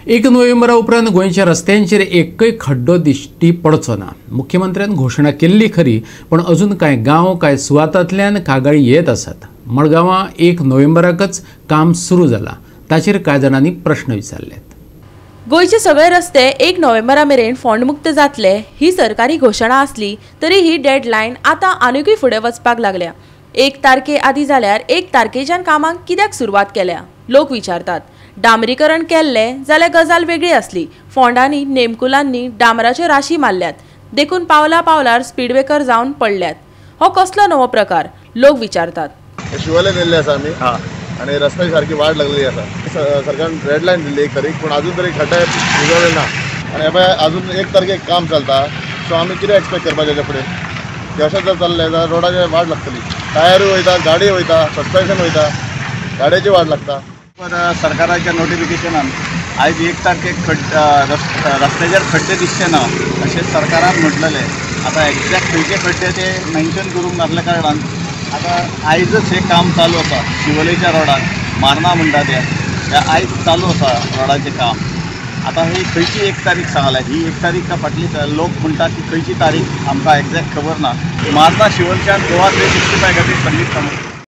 1 नोव्हेंबरा उपरांत गोंयच्या रस्त्यांचेर एकय खड्डो दिश्टी पडचो ना। मुख्यमंत्र्यान घोषणा केल्ली खरी, पण अजून कांय गांव कांय सुवातांतल्यान कागाळी येत आसात। मडगांवां 1 नोव्हेंबराकच काम सुरू जाला, ताचेर कांय जाणांनी प्रश्न विचारल्यात। गोंयचे सगळे रस्ते 1 नोव्हेंबरा मेरेन फोंडमुक्त जातले ही सरकारी घोषणा आसली तरी ही डेडलायन आतां आनीकूय फुडें वचपाक लागल्या। 1 तारखे आदीं जाल्यार 1 तारखेच्यान कामांक कित्याक सुरवात केल्या? लोक विचारतात। डांबरीकरण केल्ले जाल्यार गजाल वेगळी आसली। फोंडांनी नेमकुलांनी डांबराच्यो राशी मारल्यात, देखून पावला पावलार स्पीड ब्रेकर जावन पडल्यात। हो कसलो नवो प्रकार? लोक विचारतात। शिवाले दिल्ले आसा आमी आणि रस्त्याची सारखी वाट लागलेली आसा। सरकारान डेडलायन दिल्ली 1 तारीख, पण अजून तरी खड्डे बुजवले ना आणि हे अजून 1 तारखेक काम चलता। सो आमी कितें एक्सपेक्ट करपाचें हेच्या फुडें? की अशें जर चल्लें जाल्यार रोडाचेर वाट लागतली, टायरूय वयता, गाडी वयता, सस्पेन्शन वयता, गाडयेची वाट लागता। सरकाराच्या नोटिफिकेशनान आयज 1 तारखेक रस्त्याचेर खड्डे दिसचे ना अशें सरकारान म्हटलेलें। आतां एक्झॅक्ट खंयचे खड्डे ते मेन्शन करूंक नासल्या कारणान आतां आयजच हें काम चालू आसा। शिवोलेच्या रोडार मारना म्हणटा ते आयज चालू आसा रोडाचें काम। आतां ही खंयची 1 तारीख सांगल्या, ही 1 तारीख का फाटली? लोक म्हणटा की खंयची तारीख आमकां एक्झॅक्ट खबर ना। मारना शिवोलच्यान गोवा 365 खातीर संगीत